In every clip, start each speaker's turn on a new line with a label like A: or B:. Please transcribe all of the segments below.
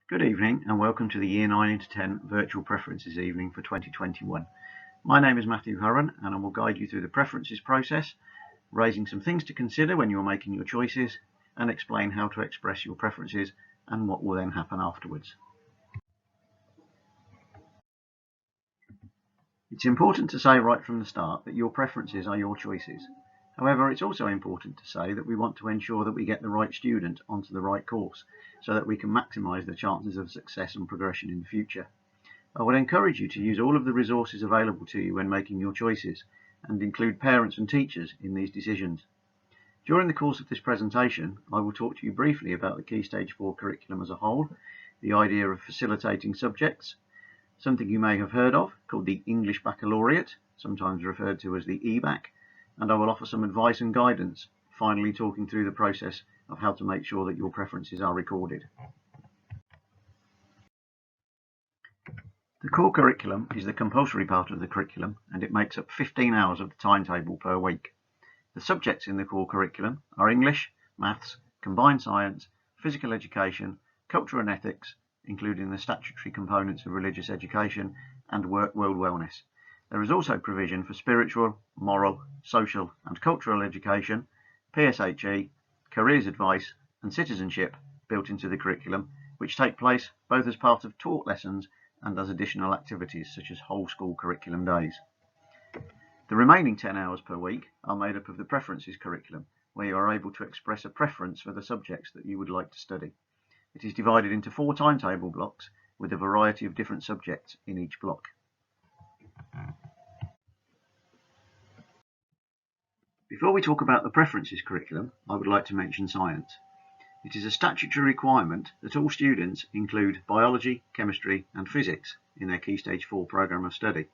A: Good evening and welcome to the Year 9 into 10 Virtual Preferences evening for 2021. My name is Matthew Hurren and I will guide you through the preferences process, raising some things to consider when you're making your choices and explain how to express your preferences and what will then happen afterwards. It's important to say right from the start that your preferences are your choices. However, it's also important to say that we want to ensure that we get the right student onto the right course so that we can maximise the chances of success and progression in the future. I would encourage you to use all of the resources available to you when making your choices and include parents and teachers in these decisions. During the course of this presentation, I will talk to you briefly about the Key Stage 4 curriculum as a whole, the idea of facilitating subjects, something you may have heard of called the English Baccalaureate, sometimes referred to as the EBAC, and I will offer some advice and guidance, finally talking through the process of how to make sure that your preferences are recorded. The core curriculum is the compulsory part of the curriculum and it makes up 15 hours of the timetable per week. The subjects in the core curriculum are English, Maths, Combined Science, Physical Education, Culture and Ethics, including the statutory components of religious education, and World Wellness. There is also provision for spiritual, moral, social and cultural education, PSHE, careers advice and citizenship built into the curriculum, which take place both as part of taught lessons and as additional activities such as whole school curriculum days. The remaining 10 hours per week are made up of the preferences curriculum, where you are able to express a preference for the subjects that you would like to study. It is divided into 4 timetable blocks with a variety of different subjects in each block. Before we talk about the preferences curriculum, I would like to mention science. It is a statutory requirement that all students include biology, chemistry and physics in their Key Stage 4 programme of study.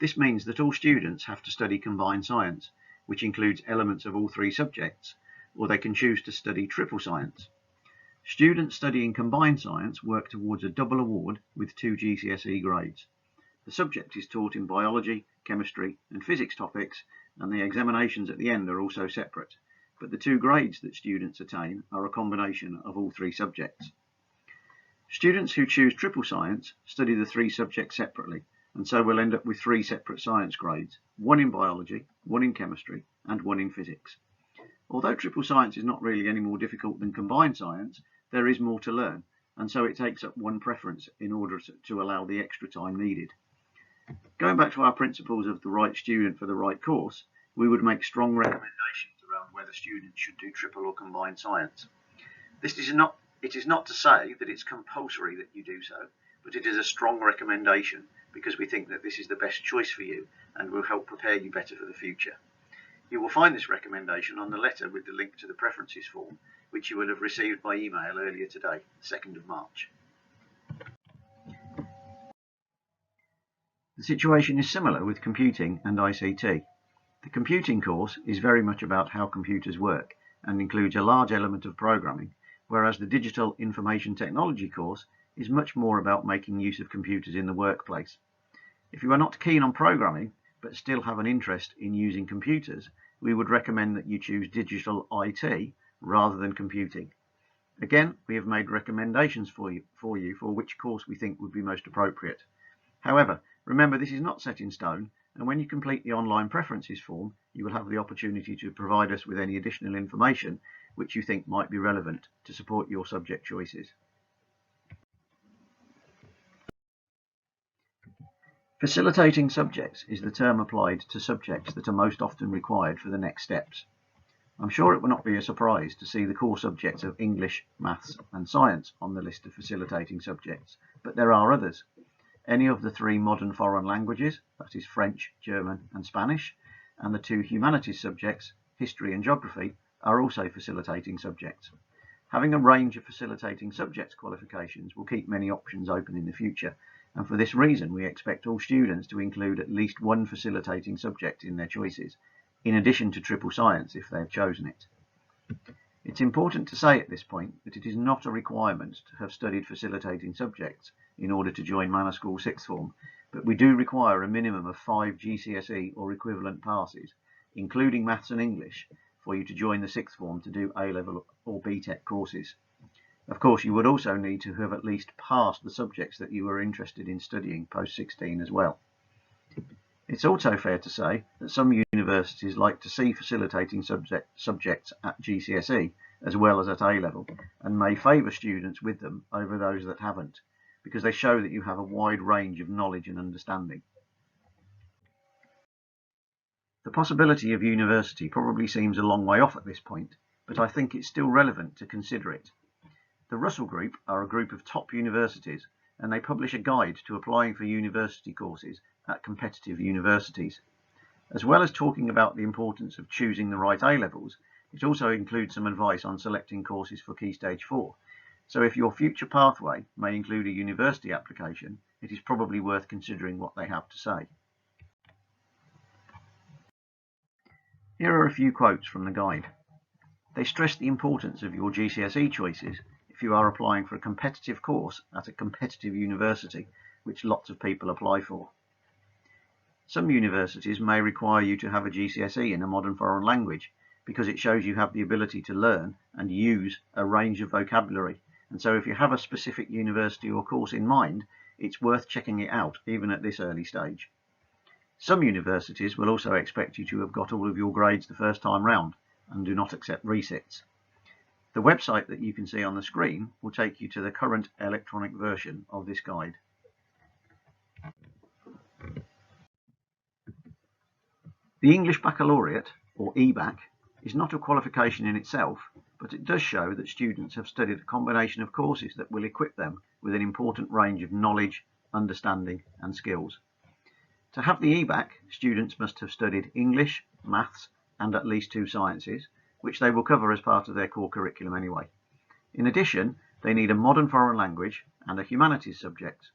A: This means that all students have to study combined science, which includes elements of all 3 subjects, or they can choose to study triple science. Students studying combined science work towards a double award with 2 GCSE grades. The subject is taught in biology, chemistry and physics topics, and the examinations at the end are also separate, but the 2 grades that students attain are a combination of all 3 subjects. Students who choose triple science study the 3 subjects separately, and so will end up with 3 separate science grades, 1 in biology, 1 in chemistry and 1 in physics. Although triple science is not really any more difficult than combined science, there is more to learn, and so it takes up 1 preference in order to allow the extra time needed. Going back to our principles of the right student for the right course, we would make strong recommendations around whether students should do triple or combined science. It is not to say that it's compulsory that you do so, but it is a strong recommendation because we think that this is the best choice for you and will help prepare you better for the future. You will find this recommendation on the letter with the link to the preferences form, which you will have received by email earlier today, 2nd of March. The situation is similar with computing and ICT. The computing course is very much about how computers work and includes a large element of programming, whereas the digital information technology course is much more about making use of computers in the workplace. If you are not keen on programming but still have an interest in using computers, we would recommend that you choose digital IT rather than computing. Again, we have made recommendations for you for which course we think would be most appropriate. However, remember this is not set in stone, and when you complete the online preferences form, you will have the opportunity to provide us with any additional information which you think might be relevant to support your subject choices. Facilitating subjects is the term applied to subjects that are most often required for the next steps. I'm sure it will not be a surprise to see the core subjects of English, Maths and Science on the list of facilitating subjects, but there are others. Any of the 3 modern foreign languages, that is French, German and Spanish, and the 2 humanities subjects, History and Geography, are also facilitating subjects. Having a range of facilitating subjects qualifications will keep many options open in the future, and for this reason we expect all students to include at least 1 facilitating subject in their choices, in addition to triple science if they have chosen it. It's important to say at this point that it is not a requirement to have studied facilitating subjects in order to join Manor School 6th form, but we do require a minimum of 5 GCSE or equivalent passes, including Maths and English, for you to join the 6th form to do A-level or BTEC courses. Of course, you would also need to have at least passed the subjects that you were interested in studying post-16 as well. It's also fair to say that some universities like to see facilitating subjects at GCSE as well as at A-level, and may favour students with them over those that haven't, because they show that you have a wide range of knowledge and understanding. The possibility of university probably seems a long way off at this point, but I think it's still relevant to consider it. The Russell Group are a group of top universities, and they publish a guide to applying for university courses at competitive universities. As well as talking about the importance of choosing the right A-levels, it also includes some advice on selecting courses for Key Stage 4. So if your future pathway may include a university application, it is probably worth considering what they have to say. Here are a few quotes from the guide. They stress the importance of your GCSE choices if you are applying for a competitive course at a competitive university, which lots of people apply for. Some universities may require you to have a GCSE in a modern foreign language because it shows you have the ability to learn and use a range of vocabulary, and so if you have a specific university or course in mind, it's worth checking it out even at this early stage. Some universities will also expect you to have got all of your grades the first time round and do not accept resits. The website that you can see on the screen will take you to the current electronic version of this guide. The English Baccalaureate, or EBAC, is not a qualification in itself, but it does show that students have studied a combination of courses that will equip them with an important range of knowledge, understanding and skills. To have the EBAC, students must have studied English, maths and at least 2 sciences, which they will cover as part of their core curriculum anyway. In addition, they need a modern foreign language and a humanities subject.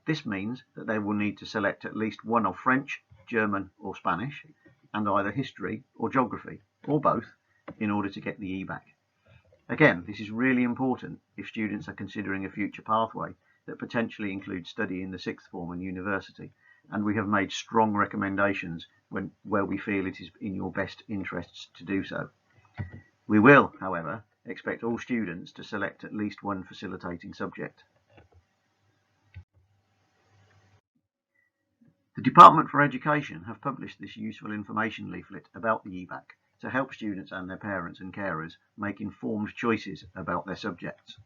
A: This means that they will need to select at least one of French, German or Spanish, and either history or geography, or both, in order to get the EBAC. Again, this is really important if students are considering a future pathway that potentially includes study in the 6th form and university, and we have made strong recommendations where we feel it is in your best interests to do so. We will, however, expect all students to select at least one facilitating subject. The Department for Education have published this useful information leaflet about the EBAC to help students and their parents and carers make informed choices about their subjects.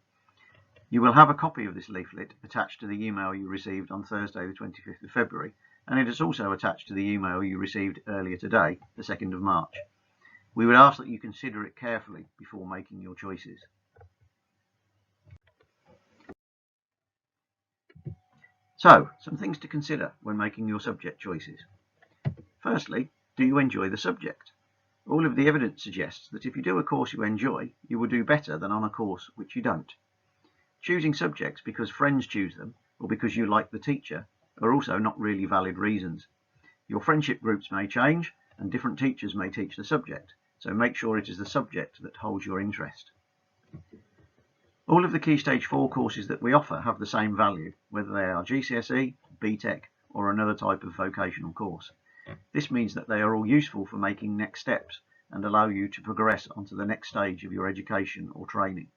A: You will have a copy of this leaflet attached to the email you received on Thursday the 25th of February, and it is also attached to the email you received earlier today, the 2nd of March. We would ask that you consider it carefully before making your choices. So, some things to consider when making your subject choices. Firstly, do you enjoy the subject? All of the evidence suggests that if you do a course you enjoy, you will do better than on a course which you don't. Choosing subjects because friends choose them or because you like the teacher are also not really valid reasons. Your friendship groups may change and different teachers may teach the subject, so make sure it is the subject that holds your interest. All of the Key Stage 4 courses that we offer have the same value, whether they are GCSE, BTEC or another type of vocational course. This means that they are all useful for making next steps and allow you to progress onto the next stage of your education or training.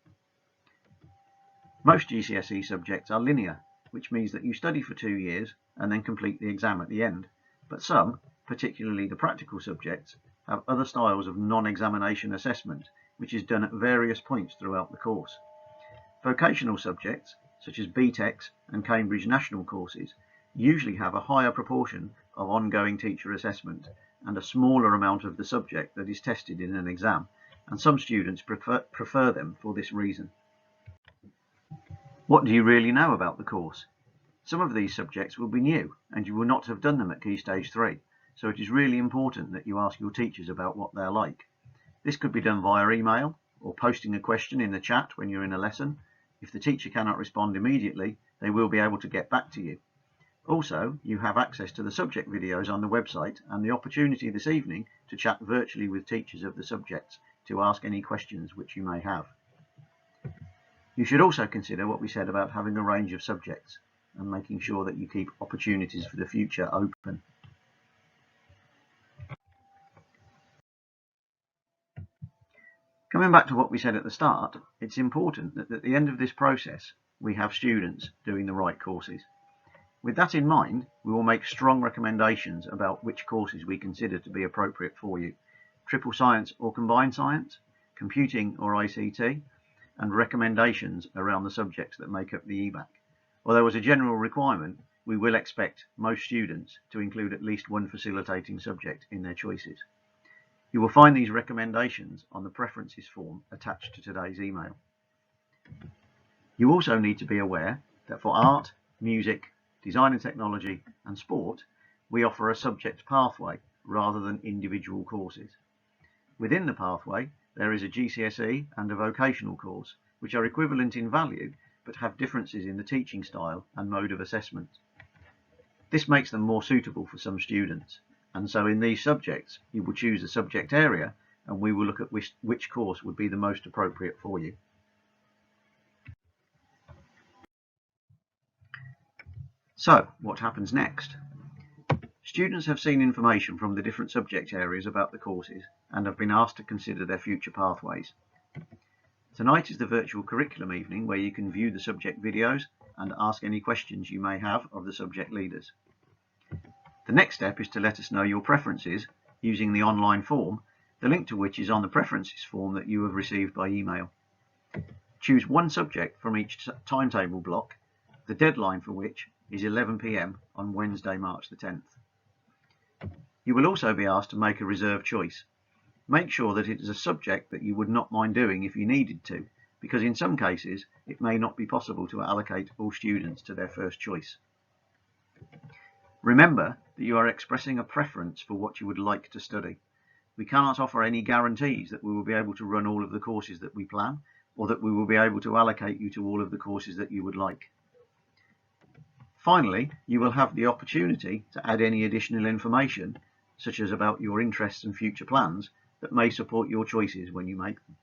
A: Most GCSE subjects are linear, which means that you study for 2 years and then complete the exam at the end, but some, particularly the practical subjects, have other styles of non-examination assessment, which is done at various points throughout the course. Vocational subjects, such as BTECs and Cambridge National courses, usually have a higher proportion of ongoing teacher assessment and a smaller amount of the subject that is tested in an exam, and some students prefer them for this reason. What do you really know about the course? Some of these subjects will be new, and you will not have done them at Key Stage 3, so it is really important that you ask your teachers about what they're like. This could be done via email, or posting a question in the chat when you're in a lesson. If the teacher cannot respond immediately, they will be able to get back to you. Also, you have access to the subject videos on the website and the opportunity this evening to chat virtually with teachers of the subjects to ask any questions which you may have. You should also consider what we said about having a range of subjects and making sure that you keep opportunities for the future open. Coming back to what we said at the start, it's important that at the end of this process we have students doing the right courses. With that in mind, we will make strong recommendations about which courses we consider to be appropriate for you: triple science or combined science, computing or ICT, and recommendations around the subjects that make up the EBAC. Although as a general requirement, we will expect most students to include at least one facilitating subject in their choices. You will find these recommendations on the preferences form attached to today's email. You also need to be aware that for art, music, design and technology, and sport, we offer a subject pathway rather than individual courses. Within the pathway, there is a GCSE and a vocational course, which are equivalent in value but have differences in the teaching style and mode of assessment. This makes them more suitable for some students, and so in these subjects you will choose a subject area and we will look at which course would be the most appropriate for you. So, what happens next? Students have seen information from the different subject areas about the courses and have been asked to consider their future pathways. Tonight is the virtual curriculum evening where you can view the subject videos and ask any questions you may have of the subject leaders. The next step is to let us know your preferences using the online form, the link to which is on the preferences form that you have received by email. Choose one subject from each timetable block, the deadline for which is 11 p.m. on Wednesday, March the 10th. You will also be asked to make a reserved choice. Make sure that it is a subject that you would not mind doing if you needed to, because in some cases it may not be possible to allocate all students to their first choice. Remember that you are expressing a preference for what you would like to study. We cannot offer any guarantees that we will be able to run all of the courses that we plan, or that we will be able to allocate you to all of the courses that you would like. Finally, you will have the opportunity to add any additional information, such as about your interests and future plans, that may support your choices when you make them.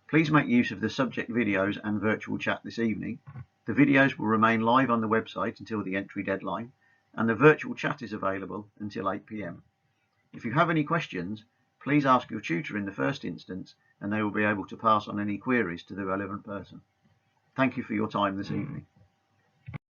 A: Please make use of the subject videos and virtual chat this evening. The videos will remain live on the website until the entry deadline, and the virtual chat is available until 8 p.m. If you have any questions, please ask your tutor in the first instance, and they will be able to pass on any queries to the relevant person. Thank you for your time this evening.